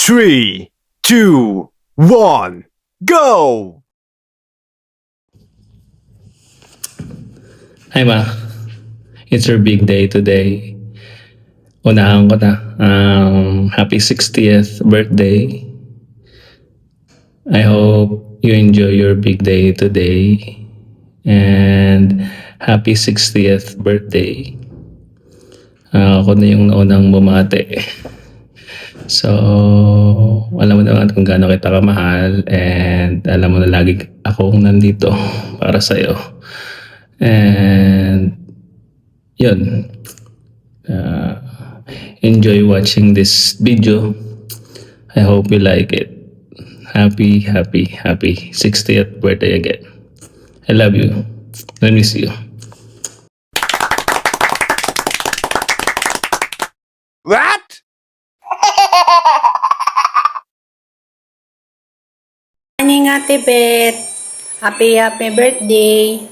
3, 2, 1, go! Hi Ma, it's your big day today. Unahan ko na. Happy 60th birthday. I hope you enjoy your big day today. And happy 60th birthday. Ako na yung naunang bumate. So, alam mo naman kung gaano kita kamahal. And alam mo na lagi akong nandito para sa'yo. And yun. Enjoy watching this video. I hope you like it. Happy 60th birthday again. I love you. Let me see you. What? Morning, Ate Beth. Happy birthday.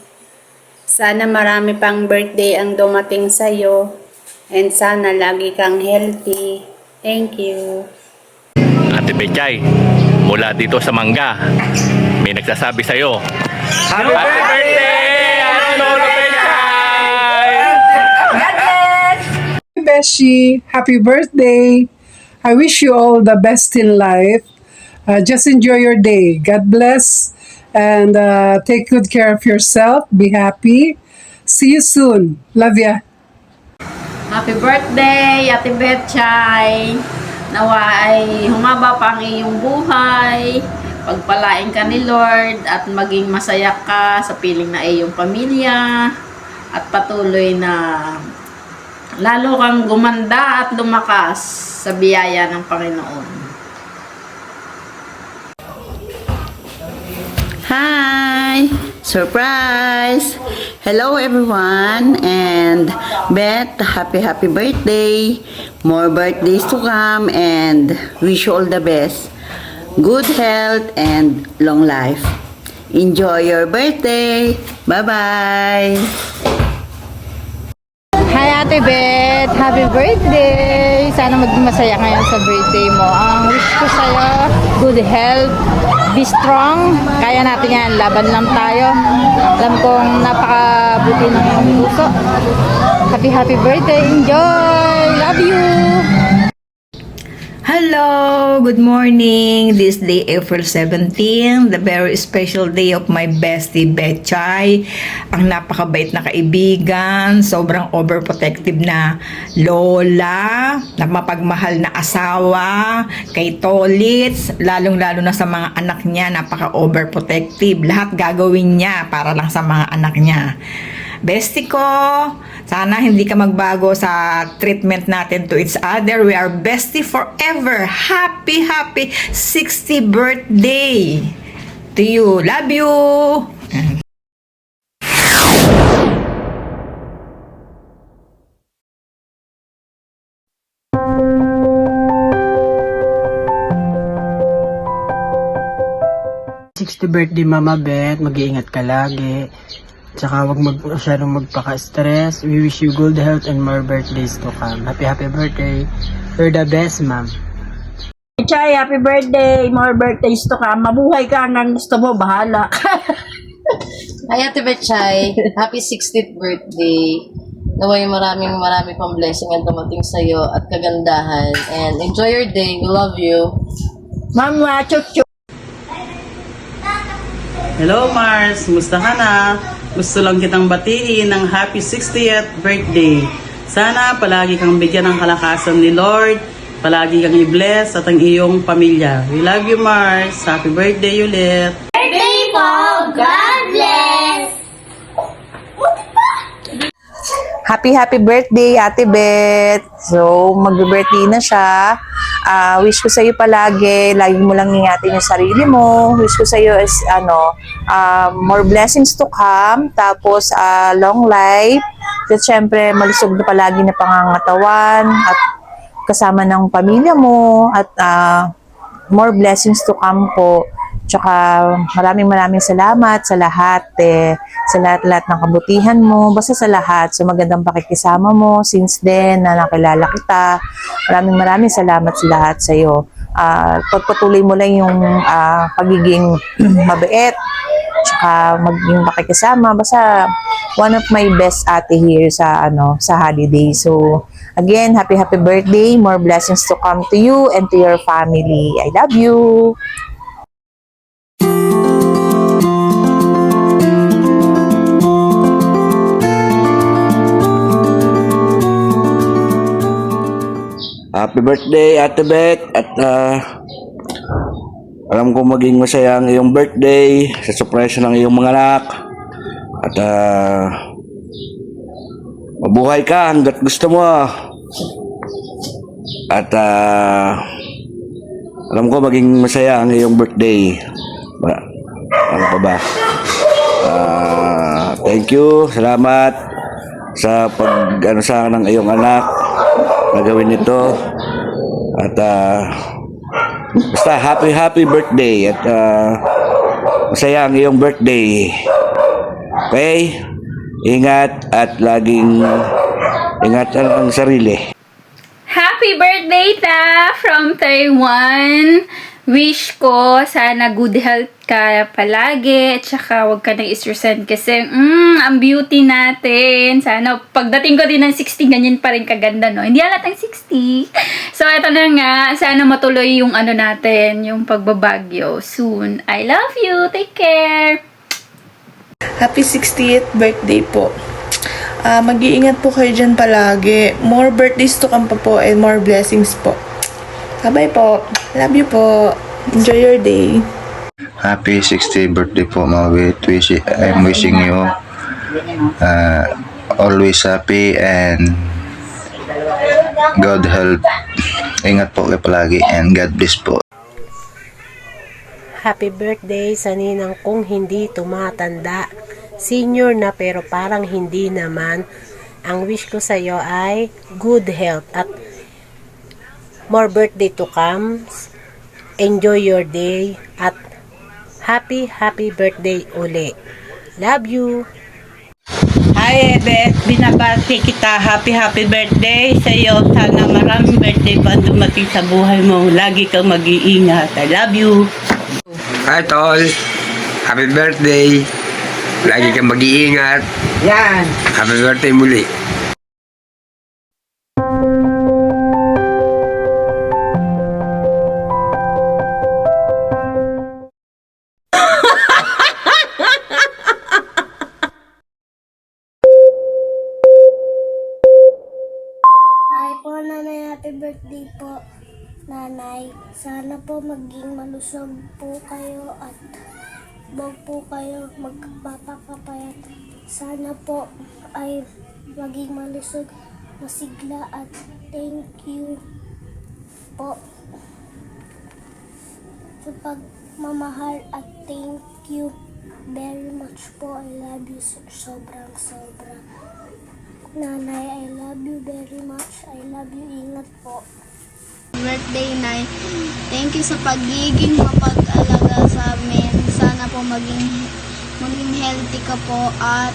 Sana marami pang birthday ang dumating sa'yo. And sana lagi kang healthy. Thank you. Ate Bechay, mula dito sa Mangga, may nagsasabi sa'yo. Happy birthday! Ate Lolo Bechay! Beshi, happy birthday. I wish you all the best in life. Just enjoy your day. God bless. And take good care of yourself. Be happy. See you soon. Love ya. Happy birthday, Ate Betchay! Nawa ay humaba pa ang iyong buhay, pagpalain ka ni Lord at maging masaya ka sa piling na iyong pamilya at patuloy na lalo kang gumanda at lumakas sa biyaya ng Panginoon. Hi! Surprise! Hello everyone and Beth, happy birthday! More birthdays to come and wish you all the best. Good health and long life. Enjoy your birthday! Bye-bye! Hi Ate Beth! Happy birthday! Sana maging masaya ngayon sa birthday mo. Ang wish ko sa'yo, good health, be strong, kaya natin yan, laban lang tayo. Alam kong napakabuti ng iyong puso. Happy birthday! Enjoy! Love you! Hello! Good morning! This day, April 17, the very special day of my bestie, Betchay. Ang napakabait na kaibigan, sobrang overprotective na lola, na mapagmahal na asawa, kay Tolits, lalong-lalo na sa mga anak niya, napaka-overprotective. Lahat gagawin niya para lang sa mga anak niya. Bestie ko, sana hindi ka magbago sa treatment natin to each other. We are bestie forever. Happy 60th birthday to you. Love you. Birthday Mama Beth, mag-iingat ka lagi. Tsaka wag masyadong magpaka-stress. We wish you good health and more birthdays to come. Happy birthday. You're the best, ma'am. Betchay, happy birthday! More birthdays to come. Mabuhay ka hanggang gusto mo, bahala. Hi Ate Betchay, happy 60th birthday. Naway marami pang blessing ang dumating sa'yo at kagandahan. And enjoy your day. We love you. Mama, chup-chup. Hello Mars, musta ka na? Gusto lang kitang batiin ng happy 60th birthday. Sana palagi kang bigyan ng kalakasan ni Lord. Palagi kang i-bless at ang iyong pamilya. We love you Mars. Happy birthday ulit. Birthday po! God bless! Happy birthday, Ate Beth. So, mag-birthday na siya. Wish ko sa'yo palagi, lagi mo lang ingatin yung sarili mo. Wish ko sa'yo is, more blessings to come. Tapos, long life. At syempre, malusog na palagi na pangangatawan. At kasama ng pamilya mo. At more blessings to come po. Tsaka maraming salamat sa lahat sa lahat ng kabutihan mo, basta sa lahat, sa magandang pakikisama mo since then na nakilala kita. Maraming salamat sa lahat sa iyo. pagpatuloy mo lang yung pagiging mabait, tsaka maging makikisama. Basta one of my best ate here sa holiday. So again, happy birthday. More blessings to come to you and to your family. I love you. Happy birthday, Ate Beth. At alam ko maging masaya ang iyong birthday sa surprise ng iyong mga anak. At mabuhay ka hanggat gusto mo. At alam ko maging masaya ang iyong birthday. Ano pa ba? Thank you. Salamat sa sa ng iyong anak na gawin ito. At basta happy birthday. At masaya ang iyong birthday. Okay? Ingat at laging ingatan ang sarili. Happy birthday, Ta! From Taiwan. Wish ko, sana good health ka palagi. At saka, huwag ka nag-stressan kasi, ang beauty natin. Sana, pagdating ko din ng 60, ganyan pa rin kaganda, no? Hindi alat ang 60. So, ito na nga. Sana matuloy yung natin, yung pagbabagyo soon. I love you. Take care. Happy 60th birthday po. Mag-iingat po kayo dyan palagi. More birthdays to come pa po and more blessings po. Bye po. Love you po. Enjoy your day. Happy 60th birthday po, mga Wit. I'm wishing you always happy and God help. Ingat po kayo palagi and God bless po. Happy birthday sa ninang kong hindi tumatanda. Senior na pero parang hindi naman. Ang wish ko sa iyo ay good health at more birthday to come. Enjoy your day at happy birthday uli. Love you. Hi Ebe, binabati kita. Happy birthday sa iyo. Sana maraming birthday pa dumating sa buhay mo. Lagi kang mag-iingat. I love you. Hi tol, happy birthday. Lagi kang mag-iingat. Yan. Happy birthday muli. Hi po, Nanay. Happy birthday po, Nanay. Sana po maging malusog po kayo at wag po kayo magpapakapayat. Sana po ay maging malusog, masigla at thank you po sa pagmamahal at thank you very much po. I love you sobrang. Nanay, I love you very much. I love you. Ingat po. Birthday, Nay. Thank you sa pagiging mapag-alaga sa amin. Sana po maging healthy ka po at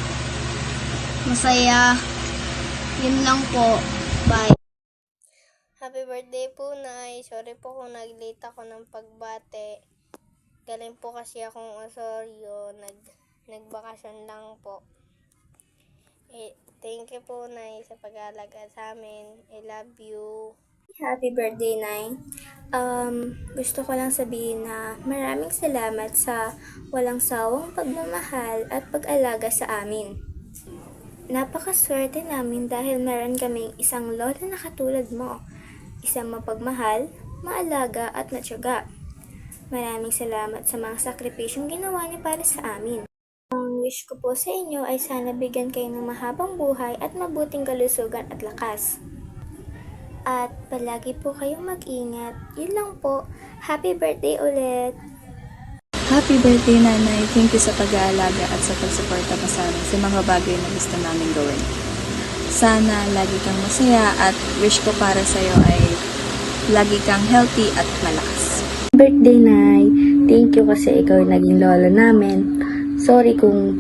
masaya. Yun lang po. Bye. Happy birthday po, Nay. Sorry po kung nag-late ako ng pagbate. Galing po kasi akong Osorio. Nagbakasyon lang po. Thank you po, Nay, sa pag-alaga sa amin. I love you. Happy birthday, Nay. Gusto ko lang sabihin na maraming salamat sa walang sawang pagmamahal at pag-alaga sa amin. Napakaswerte namin dahil meron kaming isang lola na katulad mo. Isang mapagmahal, maalaga at matyaga. Maraming salamat sa mga sakripisyong ginawa niyo para sa amin. Ang wish ko po sa inyo ay sana bigyan kayo ng mahabang buhay at mabuting kalusugan at lakas. At palagi po kayong mag-ingat. Yun lang po. Happy birthday ulit! Happy birthday, Nanay. Thank you sa pag-aalaga at sa pagsuporta pa sa amin sa mga bagay na gusto namin gawin. Sana lagi kang masaya at wish ko para sa'yo ay lagi kang healthy at malakas. Birthday, Nay! Thank you kasi ikaw yung naging lolo namin. Sorry kung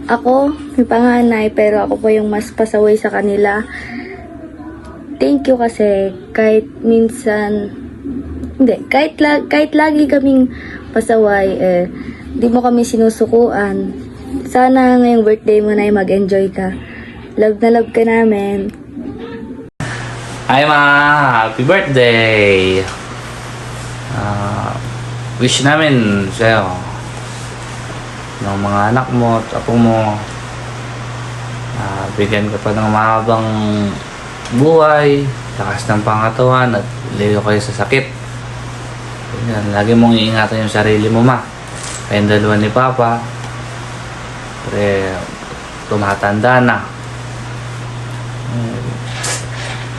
ako, may panganay, pero ako po yung mas pasaway sa kanila. Thank you kasi kahit minsan Hindi, kahit lagi kaming pasaway, di mo kami sinusukuan. Sana ngayong birthday mo na mag-enjoy ka. Love na love ka namin. Hi ma! Happy birthday! Wish namin sa'yo ng mga anak mo at apo mo, bigyan ka pa ng mahabang buhay, lakas ng pangatawan at liyo kayo sa sakit. Yan, lagi mong iingatan yung sarili mo ma. Kayong dalawa ni Papa, tumatanda na.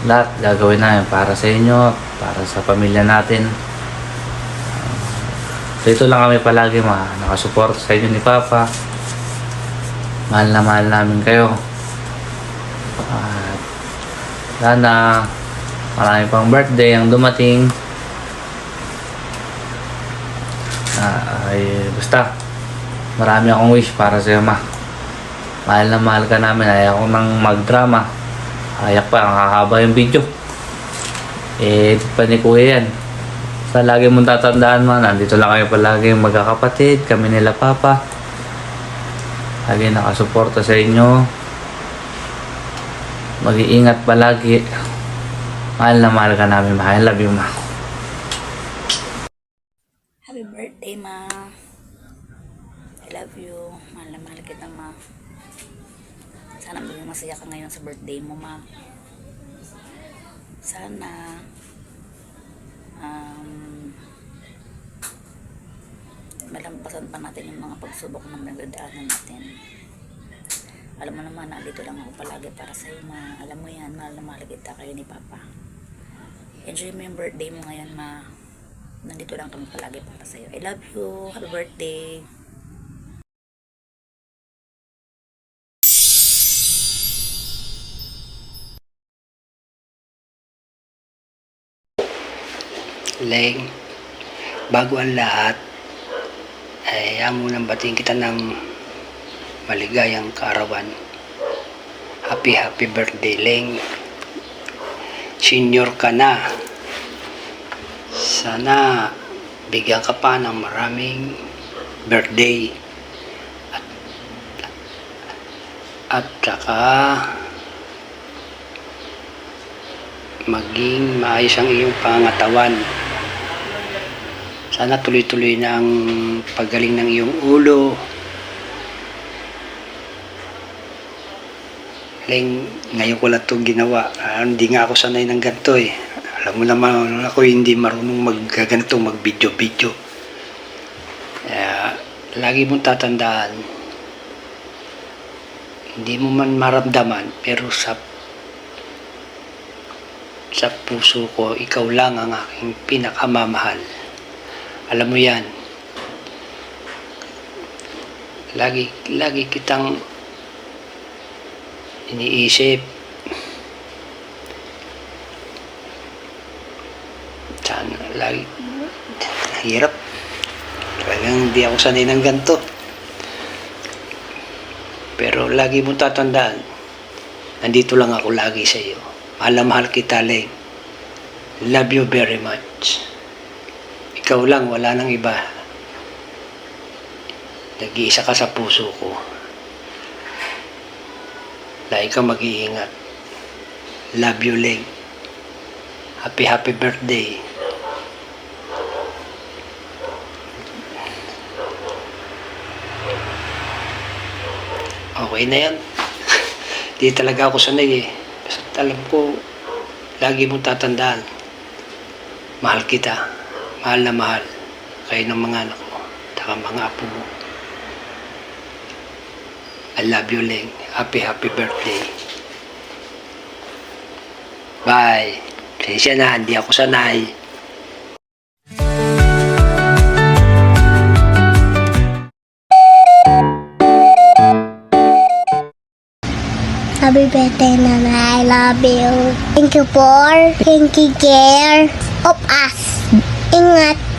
Lahat gagawin namin para sa inyo, para sa pamilya natin. Dito lang kami palagi nakasupport sa inyo ni Papa. Mahal na mahal namin kayo. At sana marami pang birthday ang dumating. Basta marami akong wish para sa iyo ma. Mahal na mahal ka namin. Ayaw ko nang magdrama. Ayak pa, ang hahaba yung video. Edit pa ni Kuya yan. Sa lagi mong tatandaan man, nandito lang kayo palagi yung magkakapatid, kami nila Papa. Lagi nakasuporta sa inyo. Mag-iingat palagi. Mahal na mahal ka namin, ma. I love you, ma. Happy birthday, ma. I love you. Mahal na mahal kita, ma. Sana maging masaya ka ngayon sa birthday mo, ma. Sana malampasan pa natin yung mga pagsubok na nagdaanan natin. Alam mo naman, nandito lang ako palagi para sa'yo, ma. Alam mo yan, mahal na mahal kita kayo ni Papa. Enjoy mo yung birthday mo ngayon, ma. Nandito lang kami palagi para sa'yo. I love you. Happy birthday. Leng, bago ang lahat, ay munang batiin kita ng maligayang kaarawan. Happy birthday, Leng. Senior ka na. Sana bigyan ka pa ng maraming birthday. At saka maging maayos ang iyong pangatawan. Sana tuloy-tuloy na ang paggaling ng iyong ulo. Leng, ngayon ko lang itong ginawa. Hindi nga ako sanay ng ganito eh. Alam mo naman ako hindi marunong magganto, mag-video-video. Lagi mong tatandaan, hindi mo man maramdaman, pero sa puso ko, ikaw lang ang aking pinakamamahal. Alam mo yan. Lagi kitang iniisip. Sana lagi. Hirap. Talagang hindi ako sanay ng ganito. Pero lagi mong tatandaan, nandito lang ako lagi sa iyo. Mahal na mahal kita, Leng. Love you very much. Ikaw lang, wala nang iba. Nag-iisa ka sa puso ko. Lagi kang mag-iingat. Love you, Leng. Happy birthday. Okay na yan. Di talaga ako sanay eh. Basta alam ko, lagi mong tatandaan. Mahal kita. Mahal na mahal kayo ng mga anak mo at mga apo mo. I love you, Leng. Happy birthday. Bye. Pasensya na, hindi ako sanay. Happy birthday, Nana. I love you. Thank you for taking care of us. Ingat.